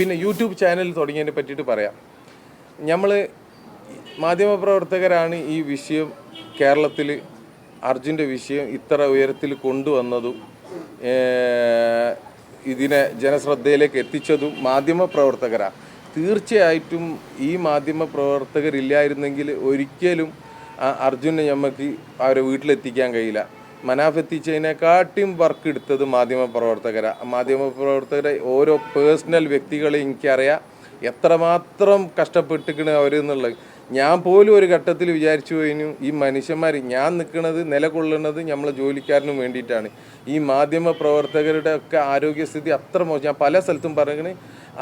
പിന്നെ YouTube channel തുടങ്ങിയതിനെ പറ്റിയിട്ട് പറയാം. നമ്മൾ മാധ്യമപ്രവർത്തകരാണ് ഈ വിഷയം കേരളത്തിൽ അർജുൻ്റെ വിഷയം ഇത്ര ഉയരത്തിൽ കൊണ്ടുവന്നതും ഇതിനെ ജനശ്രദ്ധയിലേക്ക് എത്തിച്ചതും മാധ്യമപ്രവർത്തകരാണ്. തീർച്ചയായിട്ടും ഈ മാധ്യമപ്രവർത്തകരില്ലായിരുന്നെങ്കിൽ ഒരിക്കലും അർജുനെ നമുക്ക് അവരെ വീട്ടിലെത്തിക്കാൻ കഴിയില്ല. മനാഫ് എത്തിച്ചതിനെക്കാട്ടും വർക്ക് എടുത്തത് മാധ്യമപ്രവർത്തകരാണ്. മാധ്യമപ്രവർത്തകരെ ഓരോ പേഴ്സണൽ വ്യക്തികളെ എനിക്കറിയാം എത്രമാത്രം കഷ്ടപ്പെട്ടിരിക്കണ് അവരെന്നുള്ളത്. ഞാൻ പോലും ഒരു ഘട്ടത്തിൽ വിചാരിച്ചു കഴിഞ്ഞു ഈ മനുഷ്യന്മാർ ഞാൻ നിൽക്കുന്നത് നിലകൊള്ളുന്നത് നമ്മളെ ജോലിക്കാരനും വേണ്ടിയിട്ടാണ്. ഈ മാധ്യമപ്രവർത്തകരുടെ ഒക്കെ ആരോഗ്യസ്ഥിതി അത്ര മോശം. ഞാൻ പല സ്ഥലത്തും പറഞ്ഞിങ്ങനെ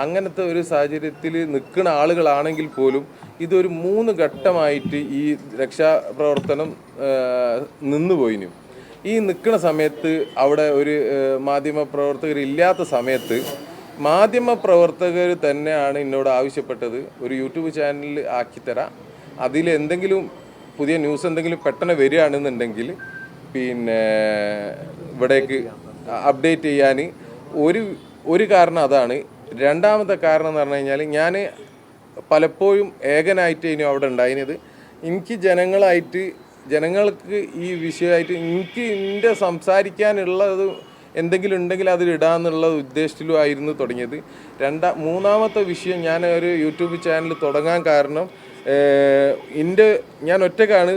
അങ്ങനത്തെ ഒരു സാഹചര്യത്തിൽ നിൽക്കുന്ന ആളുകളാണെങ്കിൽ പോലും ഇതൊരു 3 ഘട്ടമായിട്ട് ഈ രക്ഷാപ്രവർത്തനം നിന്നുപോയിനു. ഈ നിൽക്കുന്ന സമയത്ത് അവിടെ ഒരു മാധ്യമപ്രവർത്തകരില്ലാത്ത സമയത്ത് മാധ്യമപ്രവർത്തകർ തന്നെയാണ് എന്നോട് ആവശ്യപ്പെട്ടത് ഒരു യൂട്യൂബ് ചാനൽ ആക്കിത്തരാം, അതിൽ എന്തെങ്കിലും പുതിയ ന്യൂസ് എന്തെങ്കിലും പെട്ടെന്ന് വരികയാണെന്നുണ്ടെങ്കിൽ പിന്നെ ഇവിടേക്ക് അപ്ഡേറ്റ് ചെയ്യാൻ ഒരു കാരണം അതാണ്. രണ്ടാമത്തെ കാരണം എന്ന് പറഞ്ഞു കഴിഞ്ഞാൽ ഞാൻ പലപ്പോഴും ഏകനായിട്ട് ഇനി അവിടെ ഉണ്ടായിരുന്നത്. എനിക്ക് ജനങ്ങൾക്ക് ഈ വിഷയമായിട്ട് എനിക്ക് എൻ്റെ സംസാരിക്കാനുള്ളത് എന്തെങ്കിലും ഉണ്ടെങ്കിൽ അതിലിടാന്നുള്ള ഉദ്ദേശത്തിലും ആയിരുന്നു തുടങ്ങിയത്. മൂന്നാമത്തെ വിഷയം ഞാൻ ഒരു യൂട്യൂബ് ചാനൽ തുടങ്ങാൻ കാരണം ഞാൻ ഒറ്റക്കാണ്.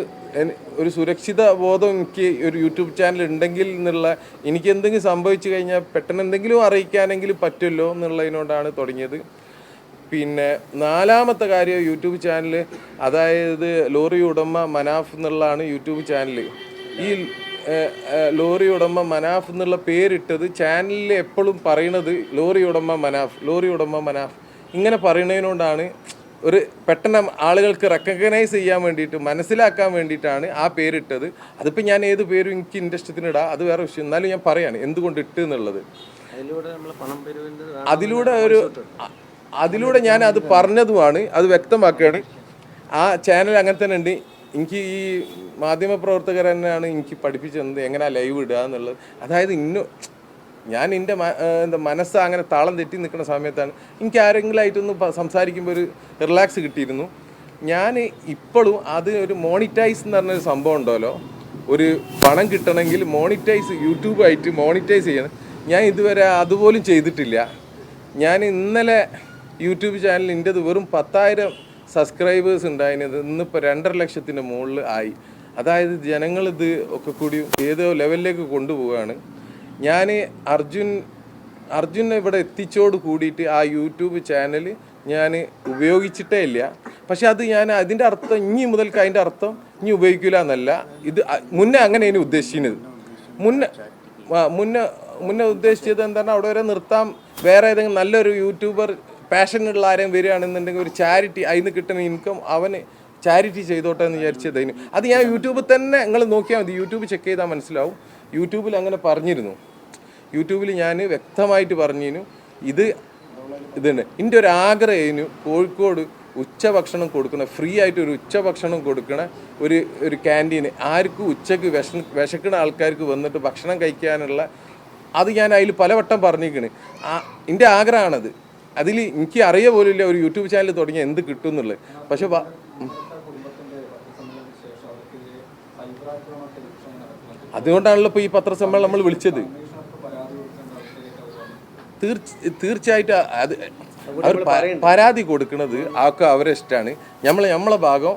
ഒരു സുരക്ഷിത ബോധം എനിക്ക് ഒരു യൂട്യൂബ് ചാനൽ ഉണ്ടെങ്കിൽ എന്നുള്ള എനിക്ക് എന്തെങ്കിലും സംഭവിച്ചു കഴിഞ്ഞാൽ പെട്ടെന്ന് എന്തെങ്കിലും അറിയിക്കാനെങ്കിലും പറ്റുമല്ലോ എന്നുള്ളതിനോടാണ് തുടങ്ങിയത്. പിന്നെ നാലാമത്തെ കാര്യം യൂട്യൂബ് ചാനൽ, അതായത് ലോറി ഉടമ മനാഫ് എന്നുള്ളതാണ് യൂട്യൂബ് ചാനൽ. ഈ ലോറി ഉടമ മനാഫ് എന്നുള്ള പേരിട്ടത് ചാനലിൽ എപ്പോഴും പറയണത് ലോറി ഉടമ മനാഫ് ഇങ്ങനെ പറയുന്നതിനോടാണ് ഒരു പെട്ടെന്ന് ആളുകൾക്ക് റെക്കഗ്നൈസ് ചെയ്യാൻ വേണ്ടിയിട്ട് മനസ്സിലാക്കാൻ വേണ്ടിയിട്ടാണ് ആ പേരിട്ടത്. അതിപ്പോൾ ഞാൻ ഏത് പേരും എനിക്ക് ഇൻട്രസ്റ്റത്തിന് ഇടാം, അത് വേറെ വിഷയം. എന്നാലും ഞാൻ പറയാണ് എന്തുകൊണ്ട് ഇട്ട് എന്നുള്ളത്. അതിലൂടെ ഞാൻ അത് പറഞ്ഞതുമാണ്, അത് വ്യക്തമാക്കുകയാണ്. ആ ചാനൽ അങ്ങനെ തന്നെ ഉണ്ട്. എനിക്ക് ഈ മാധ്യമപ്രവർത്തകർ തന്നെയാണ് എനിക്ക് പഠിപ്പിച്ചത് എങ്ങനെയാണ് ലൈവ് ഇടുക എന്നുള്ളത്. അതായത് ഞാൻ എൻ്റെ മനസ്സ് അങ്ങനെ താളം തെറ്റി നിൽക്കുന്ന സമയത്താണ് എനിക്ക് ആരെങ്കിലും ആയിട്ടൊന്ന് സംസാരിക്കുമ്പോൾ ഒരു റിലാക്സ് കിട്ടിയിരുന്നു. ഞാൻ ഇപ്പോഴും അത് ഒരു മോണിറ്റൈസ് എന്ന് പറഞ്ഞൊരു സംഭവം ഉണ്ടല്ലോ, ഒരു പണം കിട്ടണമെങ്കിൽ യൂട്യൂബായിട്ട് മോണിറ്റൈസ് ചെയ്യണം. ഞാൻ ഇതുവരെ അതുപോലും ചെയ്തിട്ടില്ല. ഞാൻ ഇന്നലെ യൂട്യൂബ് ചാനൽ എൻ്റെത് വെറും 10,000 സബ്സ്ക്രൈബേഴ്സ് ഉണ്ടായിരുന്നത് ഇന്നിപ്പോൾ 2.5 ലക്ഷത്തിന് മുകളിൽ ആയി. അതായത് ജനങ്ങളിത് ഒക്കെ കൂടി ഏതോ ലെവലിലേക്ക് കൊണ്ടുപോവുകയാണ്. ഞാൻ അർജുനെ ഇവിടെ എത്തിച്ചോട് കൂടിയിട്ട് ആ യൂട്യൂബ് ചാനൽ ഞാൻ ഉപയോഗിച്ചിട്ടേ ഇല്ല. പക്ഷെ അത് ഞാൻ അതിൻ്റെ അർത്ഥം ഇനി മുതൽക്ക് അതിൻ്റെ അർത്ഥം ഇനി ഉപയോഗിക്കില്ല എന്നല്ല. ഇത് മുന്നേ അങ്ങനെ ഇനി ഉദ്ദേശിക്കുന്നത്. മുന്നേ ഉദ്ദേശിച്ചത് എന്താണ്, അവിടെ വരെ നിർത്താം. വേറെ ഏതെങ്കിലും നല്ലൊരു യൂട്യൂബർ പാഷനുള്ള ആരെയും വരികയാണെന്നുണ്ടെങ്കിൽ ഒരു ചാരിറ്റി, അതിന് കിട്ടുന്ന ഇൻകം അവന് ചാരിറ്റി ചെയ്തോട്ടെ എന്ന് വിചാരിച്ചതിന്. അത് ഞാൻ യൂട്യൂബിൽ തന്നെ നിങ്ങൾ നോക്കിയാൽ മതി, യൂട്യൂബ് ചെക്ക് ചെയ്താൽ മനസ്സിലാവും. യൂട്യൂബിൽ അങ്ങനെ പറഞ്ഞിരുന്നു. യൂട്യൂബിൽ ഞാൻ വ്യക്തമായിട്ട് പറഞ്ഞിരുന്നു ഇതുണ്ട്. എൻ്റെ ഒരു ആഗ്രഹം കോഴിക്കോട് ഉച്ചഭക്ഷണം കൊടുക്കണ, ഫ്രീ ആയിട്ട് ഒരു ഉച്ചഭക്ഷണം കൊടുക്കണ ഒരു ക്യാൻറ്റീൻ, ആർക്കും ഉച്ചയ്ക്ക് വിശക്കുന്ന ആൾക്കാർക്ക് വന്നിട്ട് ഭക്ഷണം കഴിക്കാനുള്ള, അത് ഞാൻ അതിൽ പലവട്ടം പറഞ്ഞിരിക്കണ്. എൻ്റെ ആഗ്രഹമാണത്. അതിൽ എനിക്ക് അറിയ പോലില്ല ഒരു യൂട്യൂബ് ചാനൽ തുടങ്ങിയാൽ എന്ത് കിട്ടും എന്നുള്ളത്. പക്ഷെ അതുകൊണ്ടാണല്ലോ ഇപ്പോൾ ഈ പത്രസമ്മേളനം നമ്മൾ വിളിച്ചത്. തീർച്ചയായിട്ടും അത് അവർ പരാതി കൊടുക്കുന്നത് ആൾക്ക് അവരെ ഇഷ്ടമാണ്. നമ്മളെ ഭാഗം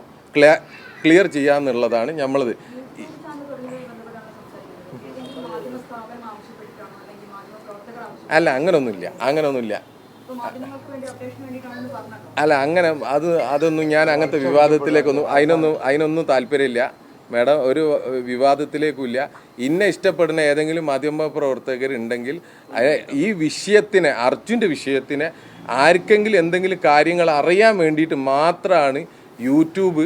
ക്ലിയർ ചെയ്യാന്നുള്ളതാണ് നമ്മളത്. അല്ല, അങ്ങനൊന്നുമില്ല. അല്ല, അതൊന്നും ഞാൻ അങ്ങനത്തെ വിവാദത്തിലേക്കൊന്നും അതിനൊന്നും താല്പര്യമില്ല മാഡം. ഒരു വിവാദത്തിലേക്കില്ല. ഇന്നെ ഇഷ്ടപ്പെടുന്ന ഏതെങ്കിലും മാധ്യമപ്രവർത്തകരുണ്ടെങ്കിൽ ഈ വിഷയത്തിനെ, അർജുൻ്റെ വിഷയത്തിനെ ആർക്കെങ്കിലും എന്തെങ്കിലും കാര്യങ്ങൾ അറിയാൻ വേണ്ടിയിട്ട് മാത്രമാണ് യൂട്യൂബ്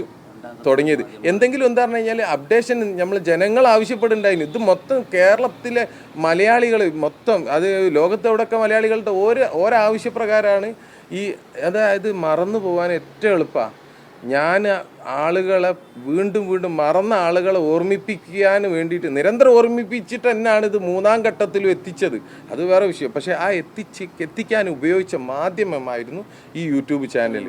തുടങ്ങിയത്. എന്തെങ്കിലും എന്താ പറഞ്ഞു കഴിഞ്ഞാൽ അപ്ഡേഷൻ നമ്മൾ ജനങ്ങൾ ആവശ്യപ്പെടുന്നുണ്ടായിരുന്നു. ഇത് മൊത്തം കേരളത്തിലെ മലയാളികൾ മൊത്തം, അത് ലോകത്തെവിടെയൊക്കെ മലയാളികളുടെ ഓരോ ആവശ്യപ്രകാരമാണ് ഈ, അതായത് മറന്നു പോകാൻ ഏറ്റവും എളുപ്പമാണ്. ഞാൻ ആളുകളെ വീണ്ടും വീണ്ടും മറന്ന ആളുകളെ ഓർമ്മിപ്പിക്കാൻ വേണ്ടിയിട്ട് നിരന്തരം ഓർമ്മിപ്പിച്ചിട്ട് തന്നെയാണ് ഇത് 3-ാം ഘട്ടത്തിലും എത്തിച്ചത്. അത് വേറെ വിഷയം. പക്ഷേ ആ എത്തിക്കാൻ ഉപയോഗിച്ച മാധ്യമമായിരുന്നു ഈ യൂട്യൂബ് ചാനൽ.